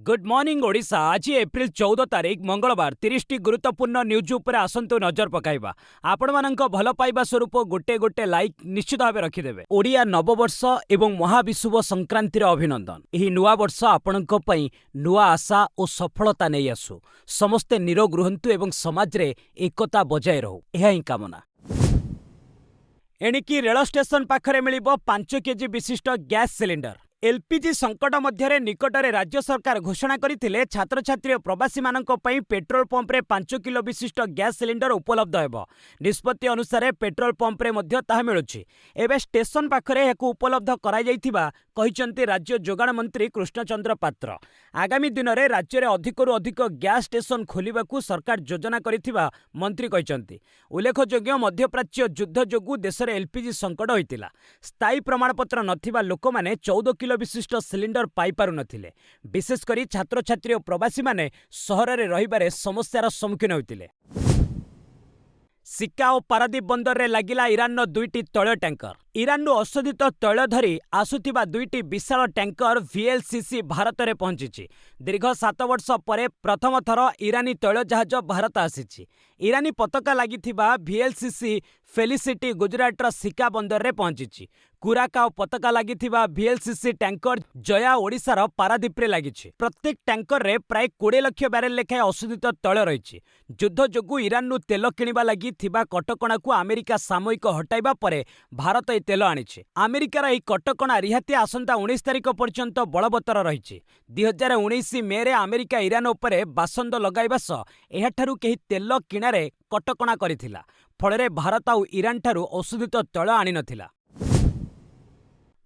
Good morning Odisha. आज April 14 तारिख मंगलवार 30 टी गुरुत्वपूर्ण न्यूज उपर आसंतु नजर पकाइबा। आपण मानक भल पाइबा स्वरूप गोटे गोटे लाइक निश्चित भाव रखिदेवे। ओडिया नववर्ष एवं महाविषुव संक्रांतिर अभिनंदन। एही नुआ वर्ष आपणक पई नुआ आशा और सफलता नहीं आसु। समस्ते निरोग रुहंतु एवं समाज रे एकता बजाय रहू, यह ही कामना। एणिकी रेल स्टेशन पाखरे मिलिबो 5 केजी विशिष्ट गैस सिलिंडर। एलपीजी संकट मध्य निकटरे राज्य सरकार घोषणा करथिले छात्र छात्री और प्रवासी मानक पई पेट्रोल पंप रे 5 किलो विशिष्ट गैस सिलिंडर उपलब्ध हेबो। निष्पत्ति अनुसार पेट्रोल पंप रे मध्य ताहा मिलुछि। एबे स्टेशन पाखरे हेकु उपलब्ध कराई जाइथिबा कहिसंती राज्य जोगाण मंत्री कृष्णचंद्र पात्र। आगामी दिन में राज्य में अधिकरू अधिक गैस स्टेशन खोलिबाकू सरकार योजना करिथिबा मंत्री कहिसंती। उल्लेखयोग्य मध्यप्राच्य युद्ध जोगु देश में एलपीजी संकट होइतिला। स्थायी प्रमाणपत्र नथिबा लोक माने 14 किलो विशिष्ट सिलिंडर पाई पारु नथिले। विशेषकर छात्र छात्री और प्रवासी माने सहर में रहिबारे समस्यार सम्मुखीन होइतिले। सिक्का और पारादीप बंदर रे लागिला ईरान दुईटी तैल टैंकर। ईरान अशोधित तैल धरी आसुथिबा दुईटी विशाल टैंकर VLCC भारत में पहुंची। दीर्घ 7 वर्ष पर प्रथम थर ईरानी तैल जहाज भारत आसी। ईरानी पताका लागिथिबा VLCC फेलिसिटी गुजरातर सिक्का बंदर में पहुंची। कुराका और पताका लागिथिबा VLCC टैंकर जया ओडिशार पारादीप रे लागिछि। प्रत्येक टैंकर रे प्राय 20 लाख बैरेल लेखाएं अशोधित तैल रही। युद्ध जोगु ईरान तेल किणवा लगी थिबा कटकणा को अमेरिका सामयिक हटाइबा परे भारत ए तेल आनिछि। अमेरिकार एही कटकणा रिहाती आसंता 19 तारिख पर्यंत बलवत्तर रही। 2019 मे रे अमेरिका ईरान उपरे बासंद लगाइबा सह एहाठारु केही तेल किणारे कटकणा करिथिला। फଳରେ भारत आउ ईरान ठारू अशोधित तैल आनि नथिला।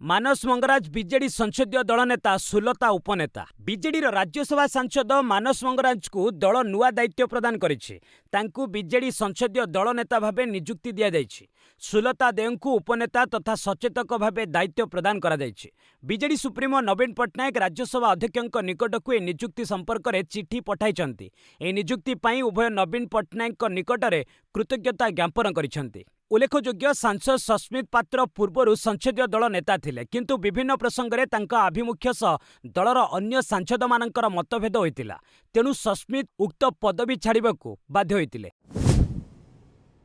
मानस मंगराज बीजेडी संसदीय दल नेता सुलता उपनेता। बीजेडीर राज्यसभा सांसद मानस मंगराज को दल नुआ दायित्व प्रदान करिछि। तांकु बीजेडी संसदीय दल नेता भाबे नियुक्ति दिया जाइछि। सुलता देवଙ୍କୁ उपनेता तथा सचेतक भाबे दायित्व प्रदान करा जाइछि। बीजेडी सुप्रीमो नवीन पट्टनायक राज्यसभा अध्यक्षक निकटकू ए नियुक्ति संपर्क में चिठी पठाइछन्ति। ए नियुक्ति पई उभय नवीन पट्टनायक निकटरे कृतज्ञता ज्ञापन करिछन्ति। उल्लेखयोग्य सांसद सस्मित पात्र पूर्वर संसदीय दल नेता थिले, किंतु विभिन्न प्रसंग में तांका आभिमुख्य सह दलर अन्य सांसद मानकर मतभेद होइतिला। तेणु सस्मित उक्त पदवी छाड़िबाकू बाध्य होइतिले।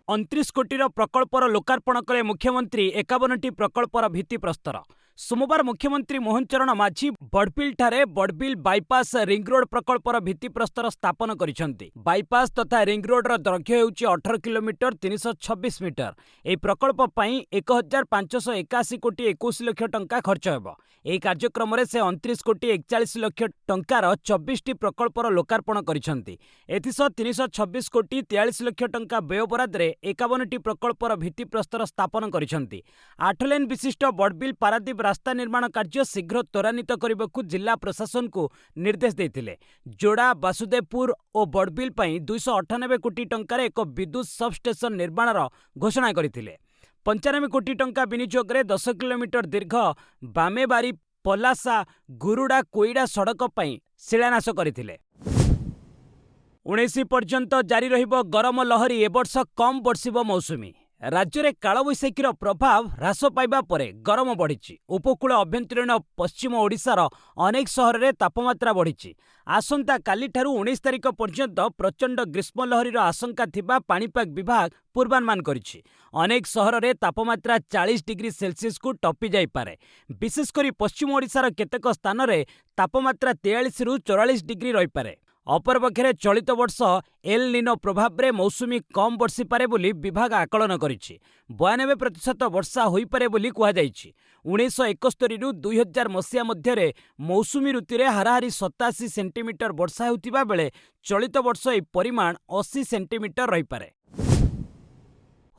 29 कोटीर प्रकल्पर लोकार्पण कले मुख्यमंत्री 51टी प्रकल्पर भित्तिप्रस्तर। सोमवार मुख्यमंत्री मोहन चरण माझी बड़बिल ठारे बड़बिल बाईपास रिंग रोड प्रकल्पर भित्तिप्रस्तर स्थापन करिसेंति। बाईपास तथा रिंग रोड दैर्घ्य हेउछि 18 किलोमीटर 326 मीटर। एही प्रकल्प पई 1581 कोटी 21 लाख टंका खर्च हेबो। एही कार्यक्रम रे से 29 कोटी 41 लाख टंकार 24टी प्रकल्पर लोकार्पण करिसेंति। एथिसह 326 कोटी 43 लाख टंका व्यय बराद रे 51टी प्रकल्पर भित्तिप्रस्तर स्थापन करिसेंति। 8 लेन विशिष्ट बड़बिल पारादीप रास्ता निर्माण कार्य शीघ्र त्वरान्वित करने जिला प्रशासन को निर्देश देते। जोड़ा वासुदेवपुर और बड़बिल 298 कोटी टंकार एक विद्युत सबस्टेशन निर्माण घोषणा करते। 95 कोटी टंका विनियोग में 10 किलोमीटर दीर्घ बामेबारी पलासा गुरुडा कोईडा सड़क पर शिलान्यास करते। 19 पर्यंत जारी रहिबो गरम लहरी। ए वर्ष कम बर्षिबो मौसुमी। राज्य में कालबैशाखीर प्रभाव ह्रास पाइबा परे गरम बढ़ी। उपकूल अभ्यंतरीण पश्चिम ओडिशार अनेक सहर में तापमात्रा बढ़ी। आसंता काली ठारू 19 तारिख पर्यंत प्रचंड ग्रीष्म लहरीर आशंका थिबा पाणीपाग विभाग पूर्वानुमान करिछि। अनेक सहर में तापमात्रा 40 डिग्री सेल्सियस को टपी जाइपारे। विशेषकर पश्चिम ओडिशार केतेक स्थान में तापमात्रा 43 रु 44 डिग्री रहीपारे। अपरपक्षे चलित वर्ष एल निनो प्रभाव में मौसुमी कम बर्षि पारे बोली विभाग आकलन करिछि। 92% वर्षा होइपारे बोली कुहाଯାଇଛି। 1971 रु 2000 मसीहा मध्य मौसुमी ऋतु में हाराहारी 87 सेंटीमीटर वर्षा होतिबा बेले चलित वर्ष ए परिमाण 80 सेंटीमीटर रहीपारे।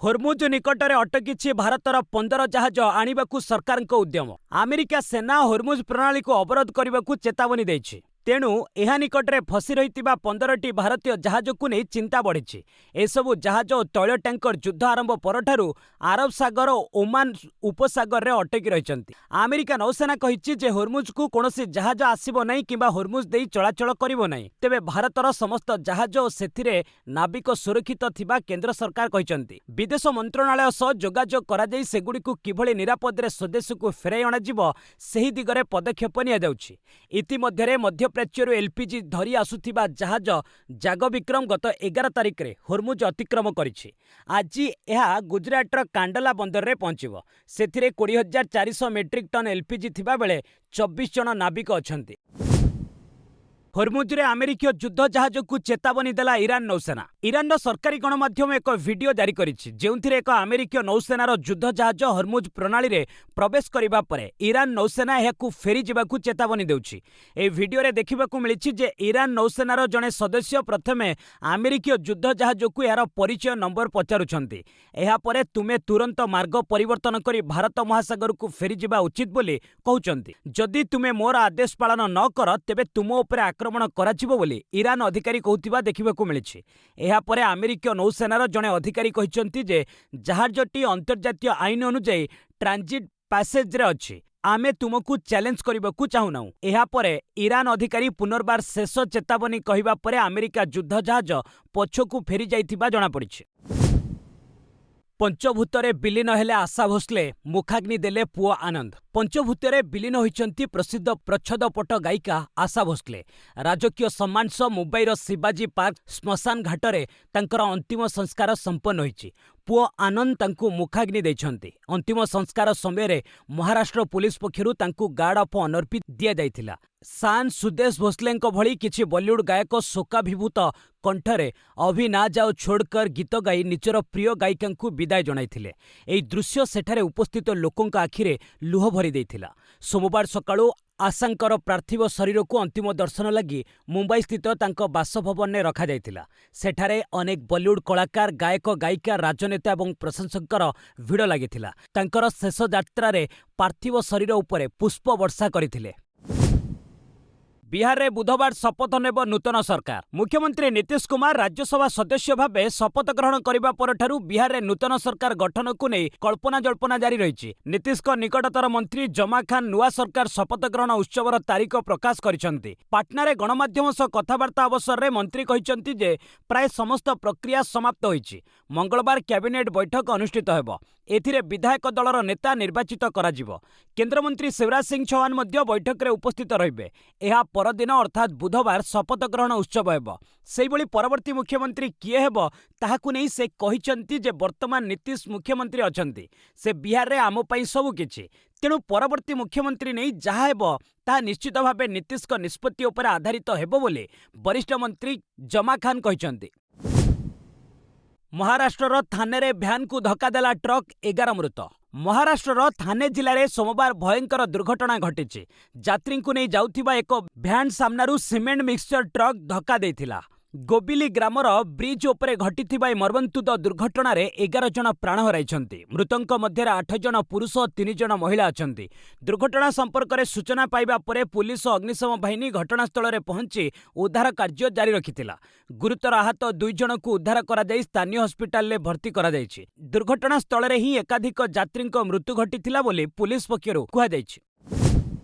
होर्मुज निकटरे अटकी भारतर 15 जहाज आनिबाकू सरकारक उद्यम। अमेरिका सेना होर्मुज प्रणाली को अवरोध करने चेतावनी देछि। तेणु यह निकटरे फसी रही 15टी भारतीय जहाज को नहीं चिंता बढ़ी। एसबू जहाज और तैल टैंकर युद्ध आरंभ परठारु आरब सागर और ओमान उपसागर रे अटकी रही। अमेरिका नौसेना कहिछि जे होर्मुज को कौनसी जहाज आसिबो नहीं किंबा होर्मुज देई चलाचल करिबो नहीं। तेबे भारतर समस्त जहाज और सेथिरे नाविक सुरक्षित थिबा केंद्र सरकार कहिसंती। विदेश मंत्रणालय सह जोगाजोग करा जाई सेगुडीकु किभଳି निरापदरे स्वदेश को फेराई अणाजिबो सेही दिगरे पदक्षेप निया जाउछि। इतिमध्यरे मध्य ପ୍ରାଚ୍ୟରୁ ଏଲ୍‌ପିଜି ଧରି ଆସୁଥିବା ଜାହାଜ ଜାଗ ବିକ୍ରମ ଗତ 11 ତାରିଖରେ ହର୍ମୁଜ ଅତିକ୍ରମ କରିଛି। ଆଜି ଏହା ଗୁଜରାଟର କାଣ୍ଡଲା ବନ୍ଦରରେ ପହଞ୍ଚିବ। ସେଥିରେ 20,400 ମେଟ୍ରିକ୍ ଟନ୍ ଏଲ୍‌ପିଜି ଥିବାବେଳେ 24 ଜଣ ନାବିକ ଅଛନ୍ତି। ହର୍ମୁଜରେ ଆମେରିକୀୟ ଯୁଦ୍ଧ ଜାହାଜକୁ ଚେତାବନୀ ଦେଲା ଇରାନ ନୌସେନା। ଇରାନର ସରକାରୀ ଗଣମାଧ୍ୟମ ଏକ ଭିଡିଓ ଜାରି କରିଛି, ଯେଉଁଥିରେ ଏକ ଆମେରିକୀୟ ନୌସେନାର ଯୁଦ୍ଧ ଜାହାଜ ହର୍ମୁଜ ପ୍ରଣାଳୀରେ ପ୍ରବେଶ କରିବା ପରେ ଇରାନ ନୌସେନା ଏହାକୁ ଫେରିଯିବାକୁ ଚେତାବନୀ ଦେଉଛି। ଏହି ଭିଡିଓରେ ଦେଖିବାକୁ ମିଳିଛି ଯେ ଇରାନ ନୌସେନାର ଜଣେ ସଦସ୍ୟ ପ୍ରଥମେ ଆମେରିକୀୟ ଯୁଦ୍ଧ ଜାହାଜକୁ ଏହାର ପରିଚୟ ନମ୍ବର ପଚାରୁଛନ୍ତି। ଏହାପରେ ତୁମେ ତୁରନ୍ତ ମାର୍ଗ ପରିବର୍ତ୍ତନ କରି ଭାରତ ମହାସାଗରକୁ ଫେରିଯିବା ଉଚିତ ବୋଲି କହୁଛନ୍ତି। ଯଦି ତୁମେ ମୋର ଆଦେଶ ପାଳନ ନ କର ତେବେ ତୁମ ଉପରେ ଆକ୍ରମଣ କରାଯିବ ବୋଲି ଇରାନ ଅଧିକାରୀ କହୁଥିବା ଦେଖିବାକୁ ମିଳିଛି। ଏହାପରେ ଆମେରିକୀୟ ନୌସେନାର ଜଣେ ଅଧିକାରୀ କହିଛନ୍ତି ଯେ ଜାହାଜଟି ଅନ୍ତର୍ଜାତୀୟ ଆଇନ ଅନୁଯାୟୀ ଟ୍ରାନଜିଟ୍ ପ୍ୟାସେଜରେ ଅଛି। ଆମେ ତୁମକୁ ଚ୍ୟାଲେଞ୍ଜ କରିବାକୁ ଚାହୁଁନାହୁଁ। ଏହାପରେ ଇରାନ ଅଧିକାରୀ ପୁନର୍ବାର ଶେଷ ଚେତାବନୀ କହିବା ପରେ ଆମେରିକା ଯୁଦ୍ଧ ଜାହାଜ ପଛକୁ ଫେରି ଯାଇଥିବା ଜଣାପଡ଼ିଛି। ପଞ୍ଚଭୂତରେ ବିଲୀନ ହେଲେ ଆଶା ଭୋସଲେ, ମୁଖାଗ୍ନି ଦେଲେ ପୁଅ ଆନନ୍ଦ। ପଞ୍ଚଭୂତରେ ବିଲୀନ ହୋଇଛନ୍ତି ପ୍ରସିଦ୍ଧ ପ୍ରଚ୍ଛଦପଟ ଗାୟିକା ଆଶା ଭୋସଲେ। ରାଜକୀୟ ସମ୍ମାନ ସହ ମୁମ୍ବାଇର ଶିବାଜୀ ପାର୍କ ଶ୍ମଶାନ ଘାଟରେ ତାଙ୍କର ଅନ୍ତିମ ସଂସ୍କାର ସମ୍ପନ୍ନ ହୋଇଛି। ପୁଅ ଆନନ୍ଦ ତାଙ୍କୁ ମୁଖାଗ୍ନି ଦେଇଛନ୍ତି। ଅନ୍ତିମ ସଂସ୍କାର ସମୟରେ ମହାରାଷ୍ଟ୍ର ପୁଲିସ ପକ୍ଷରୁ ତାଙ୍କୁ ଗାର୍ଡ ଅଫ୍ ଅନର ବି ଦିଆଯାଇଥିଲା। ଶାନ୍ ସୁଦେଶ ଭୋସଲେଙ୍କ ଭଳି କିଛି ବଲିଉଡ୍ ଗାୟକ ଶୋକାଭିଭୂତ କଣ୍ଠରେ ଅଭି ନା ଯାଓ ଛୋଡକର ଗୀତ ଗାଇ ନିଜର ପ୍ରିୟ ଗାୟିକାଙ୍କୁ ବିଦାୟ ଜଣାଇଥିଲେ। ଏହି ଦୃଶ୍ୟ ସେଠାରେ ଉପସ୍ଥିତ ଲୋକଙ୍କ ଆଖିରେ ଲୁହ ଭରି ଦେଇଥିଲା। ସୋମବାର ସକାଳୁ ଆଶାଙ୍କର ପାର୍ଥିବ ଶରୀରକୁ ଅନ୍ତିମ ଦର୍ଶନ ଲାଗି ମୁମ୍ବାଇସ୍ଥିତ ତାଙ୍କ ବାସଭବନରେ ରଖାଯାଇଥିଲା। ସେଠାରେ ଅନେକ ବଲିଉଡ୍ କଳାକାର, ଗାୟକ, ଗାୟିକା, ରାଜନେତା ଏବଂ ପ୍ରଶଂସକଙ୍କର ଭିଡ଼ ଲାଗିଥିଲା। ତାଙ୍କର ଶେଷ ଯାତ୍ରାରେ ପାର୍ଥିବ ଶରୀର ଉପରେ ପୁଷ୍ପ ବର୍ଷା କରିଥିଲେ। ବିହାରରେ ବୁଧବାର ଶପଥ ନେବ ନୂତନ ସରକାର। ମୁଖ୍ୟମନ୍ତ୍ରୀ ନୀତିଶ କୁମାର ରାଜ୍ୟସଭା ସଦସ୍ୟ ଭାବେ ଶପଥ ଗ୍ରହଣ କରିବା ପରଠାରୁ ବିହାରରେ ନୂତନ ସରକାର ଗଠନକୁ ନେଇ କଳ୍ପନା ଜଳ୍ପନା ଜାରି ରହିଛି। ନୀତିଶଙ୍କ ନିକଟତର ମନ୍ତ୍ରୀ ଜମା ଖାନ ନୂଆ ସରକାର ଶପଥ ଗ୍ରହଣ ଉତ୍ସବର ତାରିଖ ପ୍ରକାଶ କରିଛନ୍ତି। ପାଟନାରେ ଗଣମାଧ୍ୟମ ସହ କଥାବାର୍ତ୍ତା ଅବସରରେ ମନ୍ତ୍ରୀ କହିଛନ୍ତି ଯେ ପ୍ରାୟ ସମସ୍ତ ପ୍ରକ୍ରିୟା ସମାପ୍ତ ହୋଇଛି। ମଙ୍ଗଳବାର କ୍ୟାବିନେଟ୍ ବୈଠକ ଅନୁଷ୍ଠିତ ହେବ। ଏଥିରେ ବିଧାୟକ ଦଳର ନେତା ନିର୍ବାଚିତ କରାଯିବ। କେନ୍ଦ୍ରମନ୍ତ୍ରୀ ଶିବରାଜ ସିଂ ଚୌହାନ ମଧ୍ୟ ବୈଠକରେ ଉପସ୍ଥିତ ରହିବେ। ଏହା ପରଦିନ ଅର୍ଥାତ୍ ବୁଧବାର ଶପଥ ଗ୍ରହଣ ଉତ୍ସବ ହେବ। ସେହିଭଳି ପରବର୍ତ୍ତୀ ମୁଖ୍ୟମନ୍ତ୍ରୀ କିଏ ହେବ ତାହାକୁ ନେଇ ସେ କହିଛନ୍ତି ଯେ ବର୍ତ୍ତମାନ ନୀତିଶ ମୁଖ୍ୟମନ୍ତ୍ରୀ ଅଛନ୍ତି। ସେ ବିହାରରେ ଆମ ପାଇଁ ସବୁକିଛି। ତେଣୁ ପରବର୍ତ୍ତୀ ମୁଖ୍ୟମନ୍ତ୍ରୀ ନେଇ ଯାହା ହେବ ତାହା ନିଶ୍ଚିତ ଭାବେ ନୀତିଶଙ୍କ ନିଷ୍ପତ୍ତି ଉପରେ ଆଧାରିତ ହେବ ବୋଲି ବରିଷ୍ଠ ମନ୍ତ୍ରୀ ଜମା ଖାନ କହିଛନ୍ତି। ମହାରାଷ୍ଟ୍ରର ଥାନେରେ ଭ୍ୟାନ୍କୁ ଧକ୍କା ଦେଲା ଟ୍ରକ୍, 11 ମୃତ। ମହାରାଷ୍ଟ୍ରର ଥାନେ ଜିଲ୍ଲାରେ ସୋମବାର ଭୟଙ୍କର ଦୁର୍ଘଟଣା ଘଟିଛି। ଯାତ୍ରୀଙ୍କୁ ନେଇ ଯାଉଥିବା ଏକ ଭ୍ୟାନ୍ ସାମ୍ନାରୁ ସିମେଣ୍ଟ ମିକ୍ସଚର ଟ୍ରକ୍ ଧକ୍କା ଦେଇଥିଲା। ଗୋବିଲି ଗ୍ରାମର ବ୍ରିଜ୍ ଉପରେ ଘଟିଥିବା ଏହି ମର୍ମନ୍ତୁଦ ଦୁର୍ଘଟଣାରେ 11 ଜଣ ପ୍ରାଣ ହରାଇଛନ୍ତି। ମୃତଙ୍କ ମଧ୍ୟରେ 8 ଜଣ ପୁରୁଷ ଓ 3 ଜଣ ମହିଳା ଅଛନ୍ତି। ଦୁର୍ଘଟଣା ସମ୍ପର୍କରେ ସୂଚନା ପାଇବା ପରେ ପୁଲିସ ଓ ଅଗ୍ନିଶମ ବାହିନୀ ଘଟଣାସ୍ଥଳରେ ପହଞ୍ଚି ଉଦ୍ଧାର କାର୍ଯ୍ୟ ଜାରି ରଖିଥିଲା। ଗୁରୁତର ଆହତ 2 ଜଣଙ୍କୁ ଉଦ୍ଧାର କରାଯାଇ ସ୍ଥାନୀୟ ହସ୍ପିଟାଲରେ ଭର୍ତ୍ତି କରାଯାଇଛି। ଦୁର୍ଘଟଣାସ୍ଥଳରେ ହିଁ ଏକାଧିକ ଯାତ୍ରୀଙ୍କ ମୃତ୍ୟୁ ଘଟିଥିଲା ବୋଲି ପୁଲିସ ପକ୍ଷରୁ କୁହାଯାଇଛି।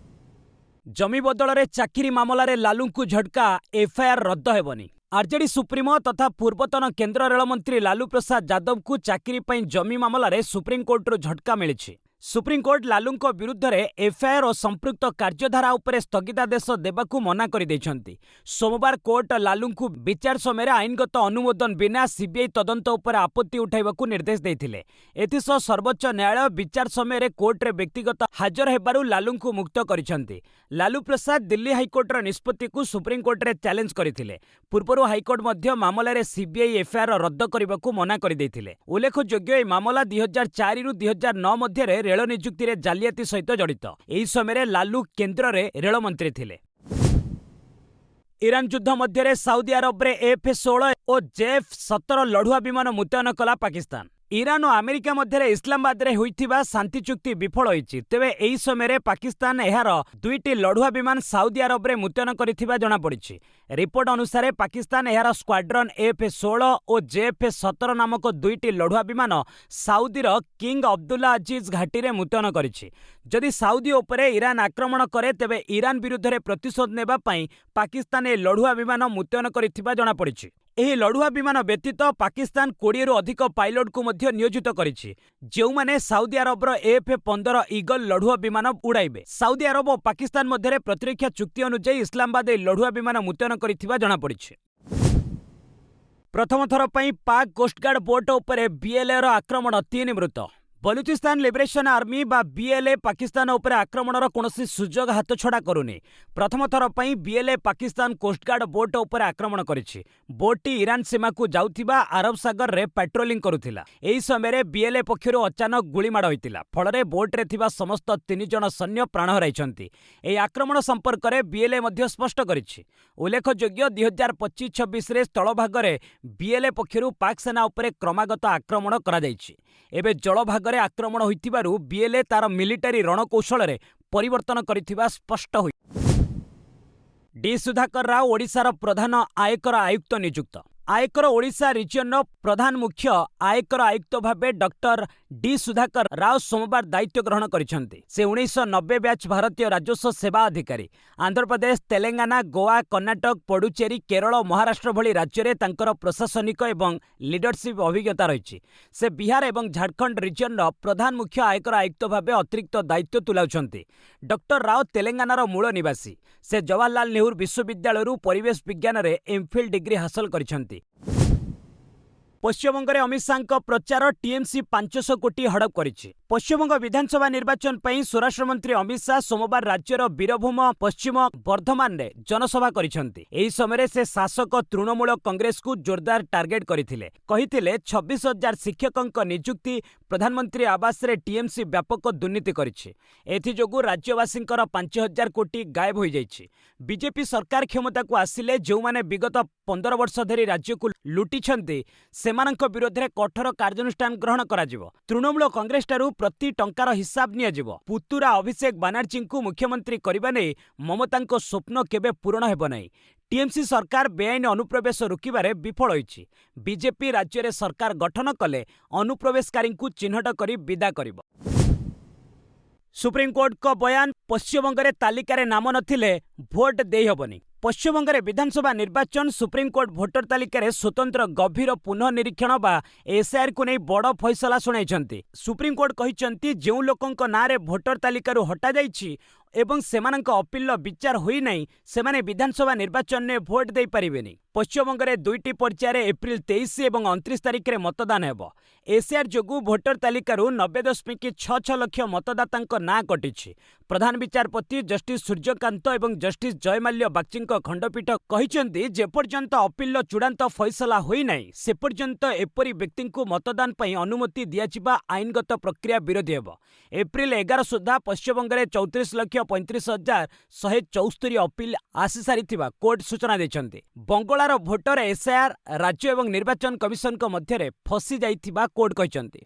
ଜମି ବଦଳରେ ଚାକିରି ମାମଲାରେ ଲାଲୁଙ୍କୁ ଝଟକା, ଏଫ୍ଆଇଆର୍ ରଦ୍ଦ ହେବନି। ଆର୍ଜେଡି ସୁପ୍ରିମୋ ତଥା ପୂର୍ବତନ କେନ୍ଦ୍ର ରେଳମନ୍ତ୍ରୀ ଲାଲୁ ପ୍ରସାଦ ଯାଦବଙ୍କୁ ଚାକିରି ପାଇଁ ଜମି ମାମଲାରେ ସୁପ୍ରିମକୋର୍ଟରୁ ଝଟକା ମିଳିଛି। ସୁପ୍ରିମକୋର୍ଟ ଲାଲୁଙ୍କ ବିରୁଦ୍ଧରେ ଏଫ୍ଆଇଆର୍ ଓ ସମ୍ପୃକ୍ତ କାର୍ଯ୍ୟଧାରା ଉପରେ ସ୍ଥଗିତାଦେଶ ଦେବାକୁ ମନା କରିଦେଇଛନ୍ତି। ସୋମବାର କୋର୍ଟ ଲାଲୁଙ୍କୁ ବିଚାର ସମୟରେ ଆଇନଗତ ଅନୁମୋଦନ ବିନା ସିବିଆଇ ତଦନ୍ତ ଉପରେ ଆପତ୍ତି ଉଠାଇବାକୁ ନିର୍ଦ୍ଦେଶ ଦେଇଥିଲେ। ଏଥିସହ ସର୍ବୋଚ୍ଚ ନ୍ୟାୟାଳୟ ବିଚାର ସମୟରେ କୋର୍ଟରେ ବ୍ୟକ୍ତିଗତ ହାଜର ହେବାରୁ ଲାଲୁଙ୍କୁ ମୁକ୍ତ କରିଛନ୍ତି। ଲାଲୁ ପ୍ରସାଦ ଦିଲ୍ଲୀ ହାଇକୋର୍ଟର ନିଷ୍ପତ୍ତିକୁ ସୁପ୍ରିମକୋର୍ଟରେ ଚ୍ୟାଲେଞ୍ଜ କରିଥିଲେ। ପୂର୍ବରୁ ହାଇକୋର୍ଟ ମଧ୍ୟ ମାମଲାରେ ସିବିଆଇ ଏଫ୍ଆଇଆର୍ ରଦ୍ଦ କରିବାକୁ ମନା କରିଦେଇଥିଲେ। ଉଲ୍ଲେଖଯୋଗ୍ୟ, ଏହି ମାମଲା 2004ରୁ 2009 ମଧ୍ୟରେ ରେଳ ନିଯୁକ୍ତିରେ ଜାଲିଆତି ସହିତ ଜଡ଼ିତ। ଏହି ସମୟରେ ଲାଲୁ କେନ୍ଦ୍ରରେ ରେଳମନ୍ତ୍ରୀ ଥିଲେ। ଇରାନ ଯୁଦ୍ଧ ମଧ୍ୟରେ ସାଉଦି ଆରବରେ F-16 ଓ JF-17 ଲଢୁଆ ବିମାନ ମୁତୟନ କଲା ପାକିସ୍ତାନ। ଇରାନ ଓ ଆମେରିକା ମଧ୍ୟରେ ଇସଲାମାବାଦରେ ହୋଇଥିବା ଶାନ୍ତି ଚୁକ୍ତି ବିଫଳ ହୋଇଛି। ତେବେ ଏହି ସମୟରେ ପାକିସ୍ତାନ ଏହାର 2ଟି ଲଢୁଆ ବିମାନ ସାଉଦି ଆରବରେ ମୁତୟନ କରିଥିବା ଜଣାପଡ଼ିଛି। ରିପୋର୍ଟ ଅନୁସାରେ ପାକିସ୍ତାନ ଏହାର ସ୍କ୍ୱାଡ୍ରନ୍ F-16 ଓ JF-17 ନାମକ 2ଟି ଲଢୁଆ ବିମାନ ସାଉଦିର କିଙ୍ଗ ଅବଦୁଲ୍ଲା ଅଜିଜ୍ ଘାଟିରେ ମୁତୟନ କରିଛି। ଯଦି ସାଉଦି ଉପରେ ଇରାନ ଆକ୍ରମଣ କରେ ତେବେ ଇରାନ ବିରୁଦ୍ଧରେ ପ୍ରତିଶୋଧ ନେବା ପାଇଁ ପାକିସ୍ତାନ ଏହି ଲଢୁଆ ବିମାନ ମୁତୟନ କରିଥିବା ଜଣାପଡ଼ିଛି। ଏହି ଲଢୁଆ ବିମାନ ବ୍ୟତୀତ ପାକିସ୍ତାନ 20ରୁ ଅଧିକ ପାଇଲଟକୁ ମଧ୍ୟ ନିୟୋଜିତ କରିଛି, ଯେଉଁମାନେ ସାଉଦି ଆରବର AF-15 ଇଗଲ ଲଢୁଆ ବିମାନ ଉଡ଼ାଇବେ। ସାଉଦି ଆରବ ଓ ପାକିସ୍ତାନ ମଧ୍ୟରେ ପ୍ରତିରକ୍ଷା ଚୁକ୍ତି ଅନୁଯାୟୀ ଇସଲାମାବାଦ ଏହି ଲଢୁଆ ବିମାନ ମୁତୟନ କରିଥିବା ଜଣାପଡ଼ିଛି। ପ୍ରଥମ ଥର ପାଇଁ ପାକ୍ କୋଷ୍ଟଗାର୍ଡ ବୋଟ ଉପରେ BLAର ଆକ୍ରମଣ, 3 ମୃତ। ବଲୁଚିସ୍ତାନ ଲିବରେସନ ଆର୍ମି ବା BLA ପାକିସ୍ତାନ ଉପରେ ଆକ୍ରମଣର କୌଣସି ସୁଯୋଗ ହାତଛଡ଼ା କରୁନି। ପ୍ରଥମ ଥର ପାଇଁ BLA ପାକିସ୍ତାନ କୋଷ୍ଟଗାର୍ଡ ବୋଟ ଉପରେ ଆକ୍ରମଣ କରିଛି। ବୋଟଟି ଇରାନ ସୀମାକୁ ଯାଉଥିବା ଆରବ ସାଗରରେ ପାଟ୍ରୋଲିଂ କରୁଥିଲା। ଏହି ସମୟରେ BLA ପକ୍ଷରୁ ଅଚାନକ ଗୁଳିମାଡ଼ ହୋଇଥିଲା, ଫଳରେ ବୋଟରେ ଥିବା ସମସ୍ତ 3 ଜଣ ସୈନ୍ୟ ପ୍ରାଣ ହରାଇଛନ୍ତି। ଏହି ଆକ୍ରମଣ ସମ୍ପର୍କରେ BLA ମଧ୍ୟ ସ୍ପଷ୍ଟ କରିଛି। ଉଲ୍ଲେଖଯୋଗ୍ୟ, 2025-26ରେ ସ୍ଥଳଭାଗରେ BLA ପକ୍ଷରୁ ପାକ୍ ସେନା ଉପରେ କ୍ରମାଗତ ଆକ୍ରମଣ କରାଯାଇଛି। ଏବେ ଜଳଭାଗରେ ଆକ୍ରମଣ ହୋଇଥିବାରୁ BLA ତାର ମିଲିଟାରୀ ରଣକୌଶଳରେ ପରିବର୍ତ୍ତନ କରିଥିବା ସ୍ପଷ୍ଟ ହୋଇଛି। ଡି ସୁଧାକର ରାଓ ଓଡ଼ିଶାର ପ୍ରଧାନ ଆୟକର ଆୟୁକ୍ତ ନିଯୁକ୍ତ। ଆୟକର ଓଡ଼ିଶା ରିଜିୟନର ପ୍ରଧାନ ମୁଖ୍ୟ ଆୟକର ଆୟୁକ୍ତ ଭାବେ ଡକ୍ଟର ଡି ସୁଧାକର ରାଓ ସୋମବାର ଦାୟିତ୍ୱ ଗ୍ରହଣ କରିଛନ୍ତି। ସେ 1990 ବ୍ୟାଚ୍ ଭାରତୀୟ ରାଜସ୍ୱ ସେବା ଅଧିକାରୀ। ଆନ୍ଧ୍ରପ୍ରଦେଶ, ତେଲେଙ୍ଗାନା, ଗୋଆ, କର୍ଣ୍ଣାଟକ, ପଡୁଚେରୀ, କେରଳ, ମହାରାଷ୍ଟ୍ର ଭଳି ରାଜ୍ୟରେ ତାଙ୍କର ପ୍ରଶାସନିକ ଏବଂ ଲିଡରସିପ୍ ଅଭିଜ୍ଞତା ରହିଛି। ସେ ବିହାର ଏବଂ ଝାଡ଼ଖଣ୍ଡ ରିଜିୟନର ପ୍ରଧାନ ମୁଖ୍ୟ ଆୟକର ଆୟୁକ୍ତ ଭାବେ ଅତିରିକ୍ତ ଦାୟିତ୍ୱ ତୁଲାଉଛନ୍ତି। ଡକ୍ଟର ରାଓ ତେଲେଙ୍ଗାନାର ମୂଳ ନିବାସୀ। ସେ ଜବାହରଲାଲ ନେହେରୁ ବିଶ୍ୱବିଦ୍ୟାଳୟରୁ ପରିବେଶ ବିଜ୍ଞାନରେ MPhil ଡିଗ୍ରୀ ହାସଲ କରିଛନ୍ତି। ପଶ୍ଚିମବଙ୍ଗରେ ଅମିତ ଶାହଙ୍କ ପ୍ରଚାର TMC 500 କୋଟି ହଡପ କରିଛି। ପଶ୍ଚିମବଙ୍ଗ ବିଧାନସଭା ନିର୍ବାଚନ ପାଇଁ ସ୍ୱରାଷ୍ଟ୍ରମନ୍ତ୍ରୀ ଅମିତ ଶାହ ସୋମବାର ରାଜ୍ୟର ବୀରଭୂମ, ପଶ୍ଚିମ ବର୍ଦ୍ଧମାନରେ ଜନସଭା କରିଛନ୍ତି। ଏହି ସମୟରେ ସେ ଶାସକ ତୃଣମୂଳ କଂଗ୍ରେସକୁ ଜୋରଦାର ଟାର୍ଗେଟ କରିଥିଲେ। କହିଥିଲେ 26,000 ଶିକ୍ଷକଙ୍କ ନିଯୁକ୍ତି, ପ୍ରଧାନମନ୍ତ୍ରୀ ଆବାସରେ TMC ବ୍ୟାପକ ଦୁର୍ନୀତି କରିଛି। ଏଥିଯୋଗୁଁ ରାଜ୍ୟବାସୀଙ୍କର 5,000 କୋଟି ଗାୟବ ହୋଇଯାଇଛି। ବିଜେପି ସରକାର କ୍ଷମତାକୁ ଆସିଲେ ଯେଉଁମାନେ ବିଗତ 15 ବର୍ଷ ଧରି ରାଜ୍ୟକୁ ଲୁଟିଛନ୍ତି ସେମାନଙ୍କ ବିରୋଧରେ କଠୋର କାର୍ଯ୍ୟାନୁଷ୍ଠାନ ଗ୍ରହଣ କରାଯିବ। ତୃଣମୂଳ କଂଗ୍ରେସଠାରୁ ପ୍ରତି ଟଙ୍କାର ହିସାବ ନିଆଯିବ। ପୁତୁରା ଅଭିଷେକ ବାନାର୍ଜୀଙ୍କୁ ମୁଖ୍ୟମନ୍ତ୍ରୀ କରିବା ନେଇ ମମତାଙ୍କ ସ୍ୱପ୍ନ କେବେ ପୂରଣ ହେବ ନାହିଁ। TMC ସରକାର ବେଆଇନ ଅନୁପ୍ରବେଶ ରୋକିବାରେ ବିଫଳ ହୋଇଛି। ବିଜେପି ରାଜ୍ୟରେ ସରକାର ଗଠନ କଲେ ଅନୁପ୍ରବେଶକାରୀଙ୍କୁ ଚିହ୍ନଟ କରି ବିଦା କରିବ। ସୁପ୍ରିମକୋର୍ଟଙ୍କ ବୟାନ, ପଶ୍ଚିମବଙ୍ଗରେ ତାଲିକାରେ ନାମ ନଥିଲେ ଭୋଟ ଦେଇହେବନି। ପଶ୍ଚିମବଙ୍ଗରେ ବିଧାନସଭା ନିର୍ବାଚନ, ସୁପ୍ରିମକୋର୍ଟ ଭୋଟର ତାଲିକାରେ ସ୍ୱତନ୍ତ୍ର ଗଭୀର ପୁନଃ ନିରୀକ୍ଷଣ ବା SIRକୁ ନେଇ ବଡ଼ ଫଇସଲା ଶୁଣାଇଛନ୍ତି। ସୁପ୍ରିମକୋର୍ଟ କହିଛନ୍ତି ଯେଉଁ ଲୋକଙ୍କ ନାଁରେ ଭୋଟର ତାଲିକାରୁ ହଟାଯାଇଛି ଏବଂ ସେମାନଙ୍କ ଅପିଲର ବିଚାର ହୋଇନାହିଁ ସେମାନେ ବିଧାନସଭା ନିର୍ବାଚନରେ ଭୋଟ ଦେଇପାରିବେନି। ପଶ୍ଚିମବଙ୍ଗରେ 2ଟି ପର୍ଯ୍ୟାୟରେ ଏପ୍ରିଲ 23 ଏବଂ 29 ତାରିଖରେ ମତଦାନ ହେବ। SIR ଯୋଗୁଁ ଭୋଟର ତାଲିକାରୁ 90.66 ଲକ୍ଷ ମତଦାତାଙ୍କ ନାଁ କଟିଛି। ପ୍ରଧାନ ବିଚାରପତି ଜଷ୍ଟିସ ସୂର୍ଯ୍ୟକାନ୍ତ ଏବଂ ଜଷ୍ଟିସ ଜୟମାଲ୍ୟ ବାଗ୍ଚୀଙ୍କ ଖଣ୍ଡପୀଠ କହିଛନ୍ତି ଯେପର୍ଯ୍ୟନ୍ତ ଅପିଲର ଚୂଡ଼ାନ୍ତ ଫଇସଲା ହୋଇନାହିଁ ସେପର୍ଯ୍ୟନ୍ତ ଏପରି ବ୍ୟକ୍ତିଙ୍କୁ ମତଦାନ ପାଇଁ ଅନୁମତି ଦିଆଯିବା ଆଇନଗତ ପ୍ରକ୍ରିୟା ବିରୋଧୀ ହେବ। ଏପ୍ରିଲ 11 ସୁଦ୍ଧା ପଶ୍ଚିମବଙ୍ଗରେ 34,35,174 ଅପିଲ ଆସିସାରିଥିବା କୋର୍ଟ ସୂଚନା ଦେଇଛନ୍ତି। ବଙ୍ଗଳାର ଭୋଟର SIR ରାଜ୍ୟ ଏବଂ ନିର୍ବାଚନ କମିଶନଙ୍କ ମଧ୍ୟରେ ଫସି ଯାଇଥିବା କୋର୍ଟ କହିଛନ୍ତି।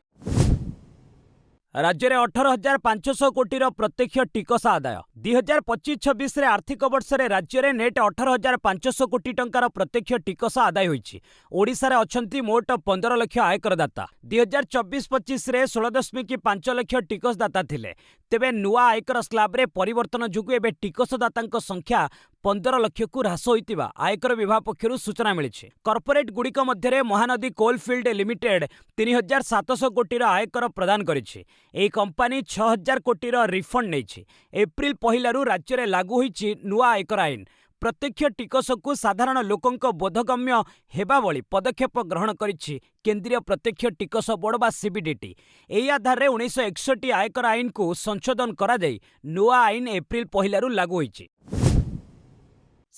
ରାଜ୍ୟରେ 18,500 କୋଟିର ପ୍ରତ୍ୟକ୍ଷ ଟିକସ ଆଦାୟ। 2025-26ରେ ଆର୍ଥିକ ବର୍ଷରେ ରାଜ୍ୟରେ ନେଟ୍ 18,500 କୋଟି ଟଙ୍କାର ପ୍ରତ୍ୟକ୍ଷ ଟିକସ ଆଦାୟ ହୋଇଛି। ଓଡ଼ିଶାରେ ଅଛନ୍ତି ମୋଟ 15 ଲକ୍ଷ ଆୟକରଦାତା। 2024-25ରେ 16.5 ଲକ୍ଷ ଟିକସଦାତା ଥିଲେ। ତେବେ ନୂଆ ଆୟକର ସ୍ଲାବରେ ପରିବର୍ତ୍ତନ ଯୋଗୁଁ ଏବେ ଟିକସଦାତାଙ୍କ ସଂଖ୍ୟା 15 ଲକ୍ଷକୁ ହ୍ରାସ ହୋଇଥିବା ଆୟକର ବିଭାଗ ପକ୍ଷରୁ ସୂଚନା ମିଳିଛି। କର୍ପୋରେଟ ଗୁଡ଼ିକ ମଧ୍ୟରେ ମହାନଦୀ କୋଲଫିଲ୍ଡ ଲିମିଟେଡ୍ 3,700 କୋଟିର ଆୟକର ପ୍ରଦାନ କରିଛି। ଏହି କମ୍ପାନୀ 6,000 କୋଟିର ରିଫଣ୍ଡ ନେଇଛି। ଏପ୍ରିଲ 1ରୁ ରାଜ୍ୟରେ ଲାଗୁ ହୋଇଛି ନୂଆ ଆୟକର ଆଇନ। ପ୍ରତ୍ୟକ୍ଷ ଟିକସକୁ ସାଧାରଣ ଲୋକଙ୍କ ବୋଧଗମ୍ୟ ହେବା ଭଳି ପଦକ୍ଷେପ ଗ୍ରହଣ କରିଛି କେନ୍ଦ୍ରୀୟ ପ୍ରତ୍ୟକ୍ଷ ଟିକସ ବୋର୍ଡ ବା CBDT। ଏହି ଆଧାରରେ 1961 ଆୟକର ଆଇନକୁ ସଂଶୋଧନ କରାଯାଇ ନୂଆ ଆଇନ ଏପ୍ରିଲ 1ରୁ ଲାଗୁ ହୋଇଛି।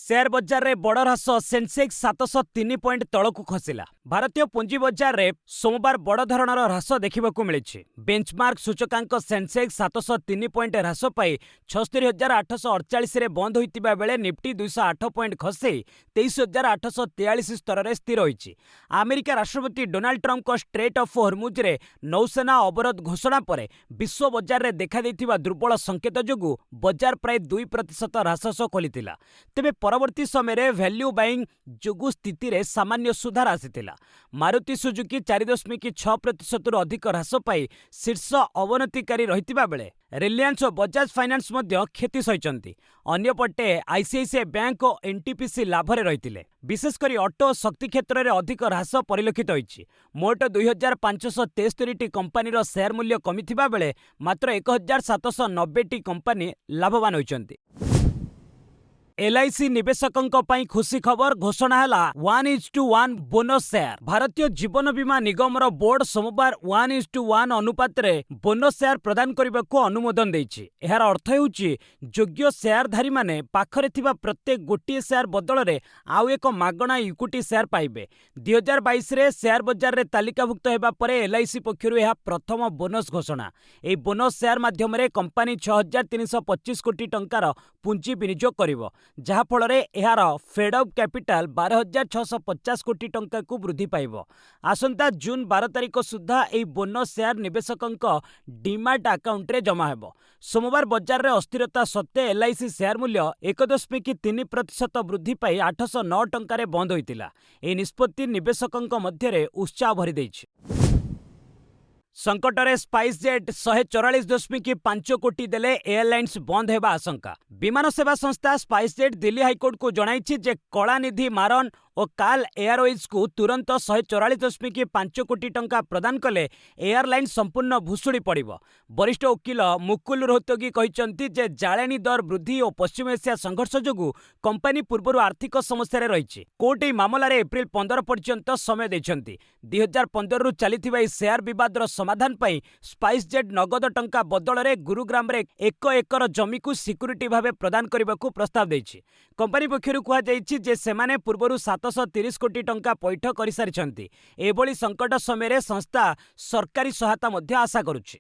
ସେୟାର ବଜାରରେ ବଡ଼ ହ୍ରାସ, ସେନ୍ସେକ୍ସ 703 ପଏଣ୍ଟ ତଳକୁ ଖସିଲା। ଭାରତୀୟ ପୁଞ୍ଜି ବଜାରରେ ସୋମବାର ବଡ଼ ଧରଣର ହ୍ରାସ ଦେଖିବାକୁ ମିଳିଛି। ବେଞ୍ଚମାର୍କ ସୂଚକାଙ୍କ ସେନ୍ସେକ୍ସ 703 ପଏଣ୍ଟ ହ୍ରାସ ପାଇ 76,848ରେ ବନ୍ଦ ହୋଇଥିବା ବେଳେ ନିଫ୍ଟି 208 ପଏଣ୍ଟ ଖସି 23,843 ସ୍ତରରେ ସ୍ଥିର ହୋଇଛି। ଆମେରିକା ରାଷ୍ଟ୍ରପତି ଡୋନାଲ୍ଡ ଟ୍ରମ୍ପଙ୍କ ଷ୍ଟ୍ରେଟ୍ ଅଫ୍ ହର୍ମୁଜରେ ନୌସେନା ଅବରୋଧ ଘୋଷଣା ପରେ ବିଶ୍ୱ ବଜାରରେ ଦେଖାଦେଇଥିବା ଦୁର୍ବଳ ସଂକେତ ଯୋଗୁଁ ବଜାର ପ୍ରାୟ 2% ହ୍ରାସ ସହ ଖୋଲିଥିଲା। ତେବେ ପରବର୍ତ୍ତୀ ସମୟରେ ଭ୍ୟାଲ୍ୟୁ ବାଇଂ ଯୋଗୁଁ ସ୍ଥିତିରେ ସାମାନ୍ୟ ସୁଧାର ଆସିଥିଲା। ରହିଥିଲା। ମାରୁତି ସୁଜୁକି 4.6% ଅଧିକ ହ୍ରାସ ପାଇ ଶୀର୍ଷ ଅବନତିକାରୀ ରହିଥିବା ବେଳେ ରିଲାଏନ୍ସ ଓ ବଜାଜ ଫାଇନାନ୍ସ ମଧ୍ୟ କ୍ଷତି ସହିଛନ୍ତି। ଅନ୍ୟପଟେ ଆଇସିଆଇସିଆଇ ବ୍ୟାଙ୍କ ଓ ଏନ୍ଟିପିସି ଲାଭରେ ରହିଥିଲେ। ବିଶେଷକରି ଅଟୋ ଓ ଶକ୍ତି କ୍ଷେତ୍ରରେ ଅଧିକ ହ୍ରାସ ପରିଲକ୍ଷିତ ହୋଇଛି। ମୋଟ 2573ଟି କମ୍ପାନୀର ସେୟାର ମୂଲ୍ୟ କମିଥିବା ବେଳେ ମାତ୍ର 1790ଟି କମ୍ପାନୀ ଲାଭବାନ ହୋଇଛନ୍ତି। एलआईसी निवेशकों ପାଇଁ खुशी खबर घोषणा है 1:1 बोनस शेयर। भारतीय जीवन बीमा निगम बोर्ड सोमवार 1:1 अनुपात रे बोनस शेयर प्रदान करने को अनुमोदन देछि। एहार अर्थ हेउछि योग्य शेयरधारी माने पाखरे थिबा प्रत्येक गोटे शेयर बदल रे आउ एक मागणा इक्विटी शेयर पाइबे। 2022 रे शेयर बजार रे तालिकाभुक्त हेबा परे एलआईसी पक्षरु एहा प्रथम बोनस घोषणा। एही बोनस शेयर माध्यम रे कंपनी 6325 कोटी टंकार पुंजी विनियोग करिवो, जहा फल यार फेडअप कैपिटाल 12650 कोटी टंका को वृद्धि पाइब। आसंता जून 12 तारिख सुधा यह बोनस शेयर निवेशकों डीमैट अकाउंट रे जमा हेब। सोमवार बजार रे अस्थिरता सत्वे एलआईसी शेयर मूल्य 1.3% वृद्धि पाई 809 टंकार बंद होइतिला। एही निष्पत्ति निवेशकों मध्य उत्साह भरी देछि। संकटरे स्पाइसजेट 144.5 कोटी देले एयरलाइंस बंद हेबा आशंका। विमान सेवा संस्था स्पाइसजेट दिल्ली हाईकोर्ट को जणाइछि जे कलानिधि मारन और काल एयरवेज को तुरंत 144.5 कोटी टंका प्रदान कले एयरलाइन संपूर्ण भुशुड़ी पड़िबो। वरिष्ठ वकील मुकुल रोहतगी कहिसंती जे जाळेनी दर वृद्धि और पश्चिम एशिया संघर्ष जोगु कंपनी पूर्व आर्थिक समस्या रही। कोर्ट एही मामलार एप्रिल 15 पर्यंत समय देछंती। 2015 रु चलीथिबा एही शेयर विवादर समाधान पई स्पाइसजेट नगद टंका बदल रे गुरुग्राम रे 1 एकर जमी को सिक्यूरिटी भावे प्रदान करबाकू प्रस्ताव देछि। कंपनी पक्षरु कुहा जाइछि जे सेमाने पूर्वरु 730 कोटी टंका पैठ कर सारी। एभली संकट समय संस्था सरकारी सहायता मध्य आशा करुछि।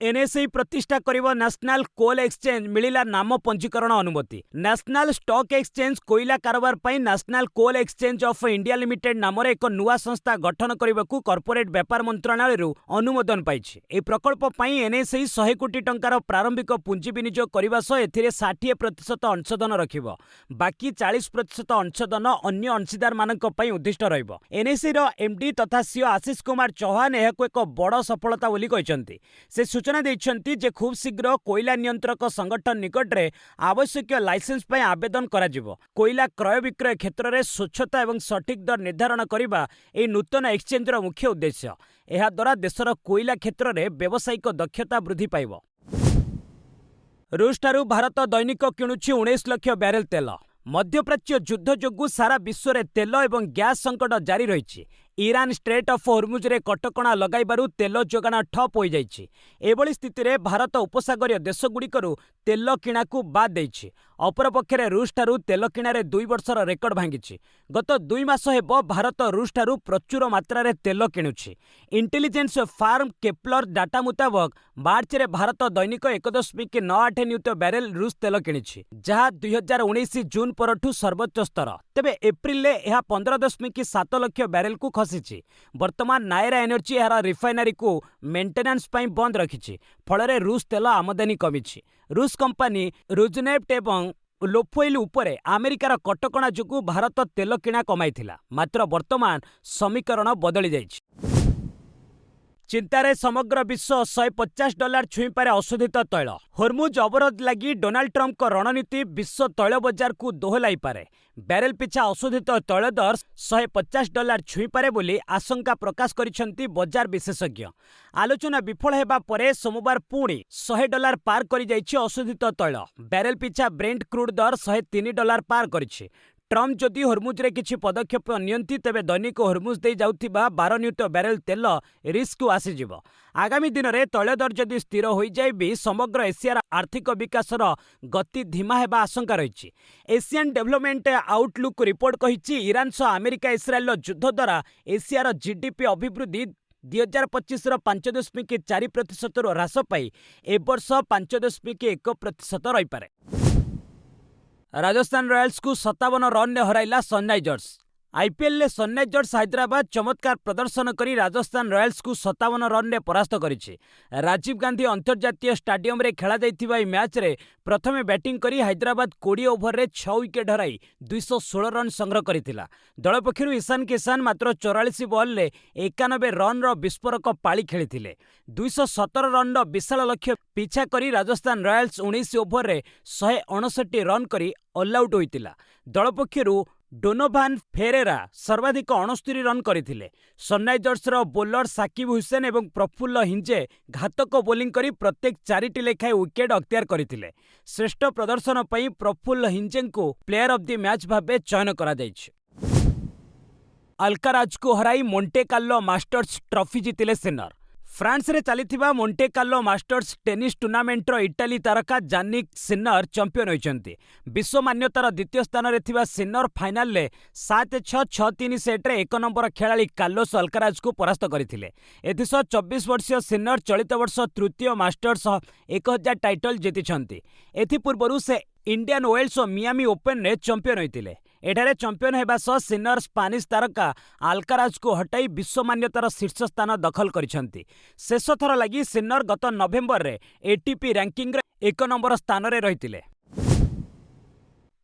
एनएसई प्रतिष्ठा करिबो नेशनल कोल एक्सचेंज मिलिला नाम पंजीकरण अनुमति। नेशनल स्टॉक एक्सचेंज कोइला कारोबार पई national coal exchange of India limited नाम एक नुआ संस्था गठन करबाकू कॉर्पोरेट व्यापार मंत्रालय अनुमोदन पाइछि। ए प्रकल्प पई एनएसई 100 कोटी टंकार प्रारंभिक पुंजी विनियोग करबा सह एथिरे 60% अंशधन रखिबो। बाकी 40% अंशधन अन्य अंशीदार मानक पई उद्दिष्ट रहइबो। एनएसई रो एमडी तथा सीईओ आशीष कुमार चौहान एहाको एक बड़ सफलता बोली कहिसंती। से सूचना देइछंती जे खूब शीघ्र कोइला नियंत्रक संगठन निकट रे आवश्यक लाइसेंस पई आवेदन करा जिवो। कोइला क्रय विक्रय क्षेत्र रे स्वच्छता एवं सठिक दर निर्धारण करिबा ए नूतन एक्सचेंज रो मुख्य उद्देश्य। एहा द्वारा देशर कोइला क्षेत्र रे व्यावसायिक दक्षता वृद्धि पाइब। रूस ठारू भारत दैनिक किणुछि 19 लाख बैरेल तेल। मध्यप्राच्य युद्ध जोगु सारा विश्व में तेल और गैस संकट जारी रही। ईरान स्ट्रेट ऑफ हॉर्मुज रे कटकणा लगाइबारु तेल जोगाण ठप हो जाइछि। एभली स्थिति रे भारत उपसागरीय देशगुड़िकरू तेल किणा को बाद देइछि। अपरपक्षे रूस ठारू तेल किणारे 2 वर्षर रेकर्ड भांगिछि। गत 2 मास हेब भारत रूस ठारू प्रचुर मात्रा रे तेल किणुछि। इंटेलिजेंस फार्म केप्लर डाटा मुताबक मार्च रे भारत दैनिक 1.98 न्यूट बैरेल रूस तेल किणिछि, जहा 2019 जून परठू सर्वोच्च स्तर। तेबे एप्रिल रे यह 15.7 लाख बैरेल को खसीछि। वर्तमान नायरा एनर्जी यार रिफाइनरी को मेंटेनेंस पई बंद रखिछि, फଳରେ रूस तेल आमदानी कमिछि। रूस कंपनी रोजनेफ्ट एवं लोफोइल उपरे अमेरिकार कटकणा जोगु भारत तेल किणा कमाइथिला, मात्र वर्तमान समीकरण बदली जाइछि। चिंतारे समग्र विश्व $150 छुईपारे अशोधित तैल। हॉर्मुज अवरोध लगी डोनाल्ड ट्रंप को रणनीति विश्व तैल बजार को दोहलाई पारे। बैरेल पिछा अशोधित तैल दर $150 छुईपारे बोली आशंका प्रकाश करिसेंती बजार विशेषज्ञ। आलोचना विफल हेबा परे सोमवार पुणी $100 पार करि जाइछि अशोधित तैल। बैरेल पिछा ब्रेंट क्रूड दर $103 पार करिछि। ट्रम्प जदि हॉर्मुज रे किछि पदक्षेप नियंती तेबे दैनिक हॉर्मुज दे जाउथिबा 12 न्यूट बैरेल तेल रिस्क आसी जिवो। आगामी दिन में तैल दर जदि स्थिर हो जाए भी समग्र एशियार आर्थिक विकासर गति धीमा हेबा आशंका रही। एशियन डेवलपमेंट आउटलुक रिपोर्ट कहिछि ईरान सह अमेरिका इस्राएल युद्ध द्वारा एशियार जीडीपी अभिवृद्धि 2025 5.4% ह्रास पाई ए वर्ष 5.1% रही पारे। राजस्थान रॉयल्स को 57 रन ने हराइला सनराइजर्स। आईपीएल सनराइजर्स हैदराबाद चमत्कार प्रदर्शन करी राजस्थान रॉयल्स को 57 रन रे परास्त करिछि। राजीव गांधी अंतर्जातीय स्टाडियम रे खेला जाइथिबा ई मैच रे प्रथमे बैटिंग करी हैदराबाद 20 ओवर रे 6 विकेट हराई 216 रन संग्रह करिथिला। दल पक्षरु ईशान किसान मात्र 44 बॉल रे 91 रन रो विस्फोरक पाली खेलिथिले। 217 रन रो विशाल लक्ष्य पीछा करी राजस्थान रॉयल्स 19 ओवर रे 159 रन करी ऑल आउट होइतिला। दल पक्षरु डोनोभान फेरेरा सर्वाधिक 69 रन करथिले। सनराइजर्सर बोलर साकिब हुसैन एवं प्रफुल्ल हिंजे घातक बोलिंग करी प्रत्येक 4टी लेखाएं विकेट अख्तियार करथिले। श्रेष्ठ प्रदर्शन पई प्रफुल्ल हिंजे को प्लेयर ऑफ द मैच भाबे चयन करा जायछि। अल्काराज को हराई मोंटे कार्लो मास्टर्स ट्रॉफी जीतिले सिन्नर। फ्रांस रे चलीथिबा मोंटे कार्लो मास्टर्स टेनिस टूर्नामेंटर इटाली तारका जानिक सिन्नर चैंपियन होइछन्ति। विश्व मान्यतार द्वितीय स्थान रे थिबा सिन्नर फाइनल रे 7-6, 6-3 सेट रे 1 नंबर खेलाड़ी कार्लोस अल्काराज को परास्त करथिले। एथिसह 24 वर्षीय सिन्नर चलित वर्ष तृतीय मास्टर्स 1000 टाइटल जीतिछन्ति। एथि पूर्वरु से इंडियन वेल्स और मियामी ओपन रे चैंपियन होइतिले। एठारे चैंपियन हेबा सह सिन्नर स्पानिश तारका अल्काराज को हटाई विश्व मान्यतार शीर्ष स्थान दखल करिसंति। शेष थर लगी सिन्नर गत नवेम्बर रे एटीपी रैंकिंग रे 1 नंबर स्थान रे रहितिले।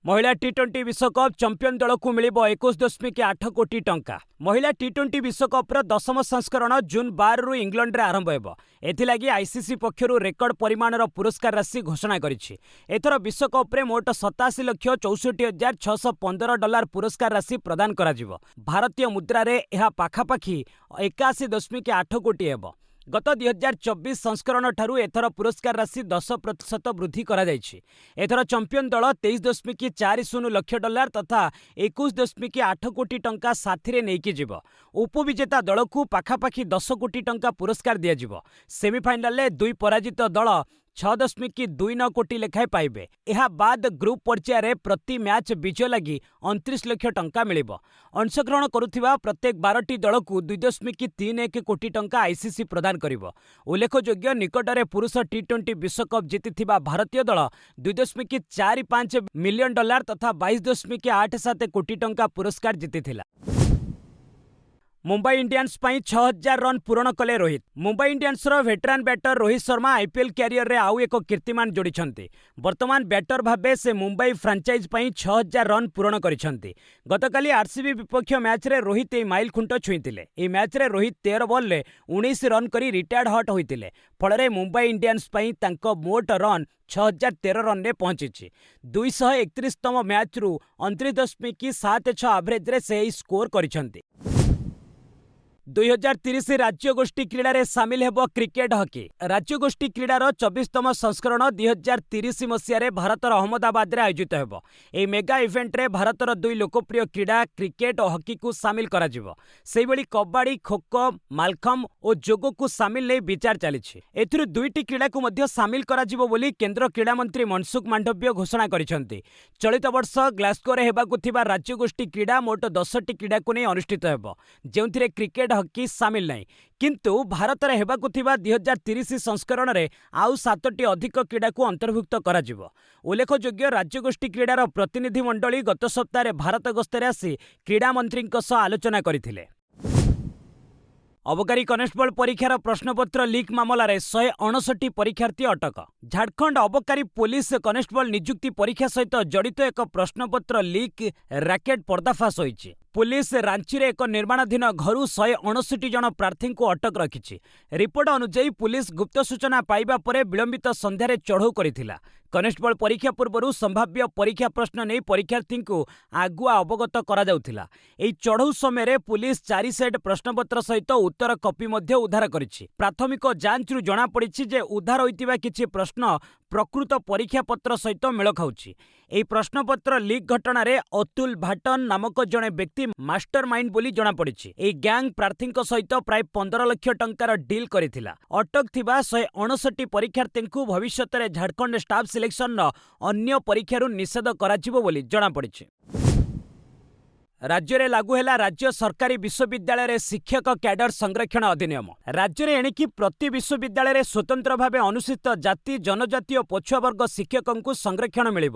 महिला टी20 विश्वकप चैंपियन दल को मिलिबो 21.8 कोटी टंका। महिला टी20 विश्वकप र 10म संस्करण जून 12 रु इंग्लैंड रे आरंभ हेबो। एथिलागी आईसीसी पक्षरु रेकर्ड परिमाणर पुरस्कार राशि घोषणा करिछि। एथर विश्वकप रे मोट 87,64,615 डॉलर पुरस्कार राशि प्रदान कराजिबो। भारतीय मुद्रा रे एहा पाखापाखी 81.8 कोटी हेबो। गत 2024 संस्करण ठारू एथर पुरस्कार राशि 10% वृद्धि करा जायछि। एथर चैंपियन दल 23.40 लाख डॉलर तथा 21.8 कोटी टंका साथी रे नेकी जिवो। उपविजेता दल को पाखापाखी 10 कोटी टंका पुरस्कार दिया जिवो। सेमीफाइनल रे 2 पराजित दल 6.29 कोटी लेखाएं पाइबे। एहा बाद ग्रुप पर्याय रे प्रति मैच विजय लगी 29 लाख टंका मिलिबो। अंशग्रहण करुथिबा प्रत्येक 12टी दल को 2.31 कोटी टंका आईसीसी प्रदान करिवो। उल्लेखयोग्य निकटरे पुरुष टी20 विश्वकप जीतिथिबा भारतीय दल 2.45 मिलियन डॉलर तथा 22.87 कोटी टंका पुरस्कार जीतिथिला। मुंबई इंडियंस पई 6000 रन पूरण कले रोहित। मुंबई इंडियंस रो veteran batter Rohit Sharma IPL career रे आउ एक कीर्तिमान जोड़िछन्ति। वर्तमान बैटर भाबे से मुंबई फ्रांचाइज पई 6000 रन पूरण करिछन्ति। गतकाली आरसीबी विपक्ष मैच रे रोहित ए माइल खुंट छुईतिले। ए मैच रे रोहित 13 बॉल रे 19 रन करी रिटायर्ड हट होइतिले। फଳରେ मुंबई इंडियंस पई तांको मोट रन 6013 रन रे पहुंची। 231तम मैच रु 29.76 एवरेज रे से स्कोर करिछन्ति। 2030 राज्यगोष्ठी क्रीड़ा रे सामिल हेबो क्रिकेट हॉकी। राज्यगोष्ठी क्रीडार 24तम संस्करण 2030 मसीह रे भारतर अहमदाबाद रे आयोजित हेबो। ए मेगा इवेंट रे भारतर 2 लोकप्रिय क्रीड़ा क्रिकेट और हॉकी को सामिल करा जिवो। सेहि बळी कबड्डी, खोखो, मालखम और जोगो को सामिल नै विचार चलिछि। एथिरु 2टी क्रीड़ा को मध्य सामिल करा जिवो बोली केंद्र क्रीड़ा मंत्री मनसुख मांडव्य घोषणा करिसंति। चलित वर्ष ग्लास्गो रे हेबाकु थिबा राज्यगोष्ठी क्रीड़ा मोट 10टी क्रीड़ा को नै अनुष्ठित हेबो, जेउथिरे क्रिकेट हॉकी सामिल नहीं। किंतु भारत रे हेबाकु थिबा 2030 संस्करण रे आउ 7टी अधिक क्रीड़ा को अंतर्भुक्त करा जिवो। उल्लेखयोग्य राज्यगोष्ठी क्रीडार प्रतिनिधि मंडली गत सप्ताह भारत गस्तरे आसी क्रीड़ा मंत्री आलोचना करथिले। अबकारी कनेस्टेबल परीक्षार प्रश्नपत्र लीक मामलार 159 परीक्षार्थी अटक। झारखंड अबकारी पुलिस कनेस्टेबल नियुक्ति परीक्षा सहित जड़ित एक प्रश्नपत्र लीक रैकेट पर्दाफाश होइछि। पुलिस रांची रे एक निर्माणाधीन घरु 159 जन प्रार्थी को अटक रखिछि। रिपोर्ट अनुसार पुलिस गुप्त सूचना पाइबा परे विलंबित संध्यारे चढ़ऊ करिथिला। कनेस्टेबल परीक्षा पूर्व संभाव्य परीक्षा प्रश्न नहीं परीक्षार्थी को आगुआ अवगत करा जाउथिला। एई चढ़ऊ समय पुलिस 4 सेट प्रश्नपत्र सहित उत्तर कॉपी मध्य उद्धार करिछि। प्राथमिक जांच रु जणा पड़िछि जे उद्धार होइतिबा किछि प्रश्न प्रकृत परीक्षा पत्र सहित मेल खाउछि। एई प्रश्नपत्र लीक घटना रे अतुल भाटन नामक जणे व्यक्ति मास्टरमाइंड बोली जणा पड़िछि। एई गैंग प्रार्थी सहित प्राय 15 लाख टंकार डील करिथिला। अटक थिबा 159 परीक्षार्थी को भविष्यत रे झारखंड स्टाफ सिलेक्शन अन्य परीक्षारु निषेध कराजिबो बोली जणा पड़िछि। राज्य में लागू है राज्य सरकारी विश्वविद्यालय रे शिक्षक कैडर संरक्षण अधिनियम। राज्य में एणिकी प्रति विश्वविद्यालय रे स्वतंत्र भाव अनुसूचित जाति जनजाति और पछुआ वर्ग शिक्षकों को संरक्षण मिल।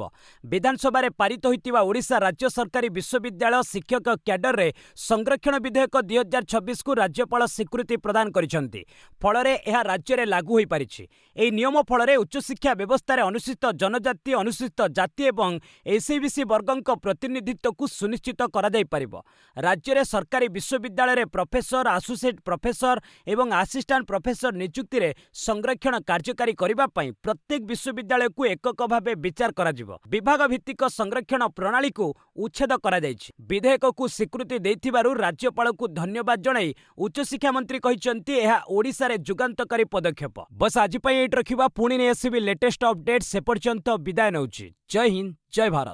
विधानसभा रे पारित होइतिबा ओडिशा राज्य सरकारी विश्वविद्यालय शिक्षक कैडर रे संरक्षण विधेयक 2026 को राज्यपाल स्वीकृति प्रदान करिसेंती। फलरे यह राज्य में लागू हो पारिछि। एही नियम फलरे उच्च शिक्षा व्यवस्था रे अनुसूचित जनजाति अनुसूचित जाति एवं एससीबीसी वर्गों प्रतिनिधित्व को सुनिश्चित करा राज्य में सरकारी विश्वविद्यालय रे प्रोफेसर एसोसिएट प्रोफेसर एवं असिस्टेंट प्रोफेसर नियुक्ति रे संरक्षण कार्यकारी करिबा पई प्रत्येक विश्वविद्यालय को एकक भावे विचार करा जिवो। विभाग भित्तिक संरक्षण प्रणाली को उच्छेद करा जायछि। विधेयक को स्वीकृति देथिबारु राज्यपाल को धन्यवाद जणाई उच्च शिक्षा मंत्री कहिसंती एहा ओडिसा रे जुगांतकारी पदक्षेप। बस आज पई एट रखिबा पुणी ने एसबी लेटेस्ट अपडेट से पर्यंत विदाय नउछि। जय हिंद जय भारत।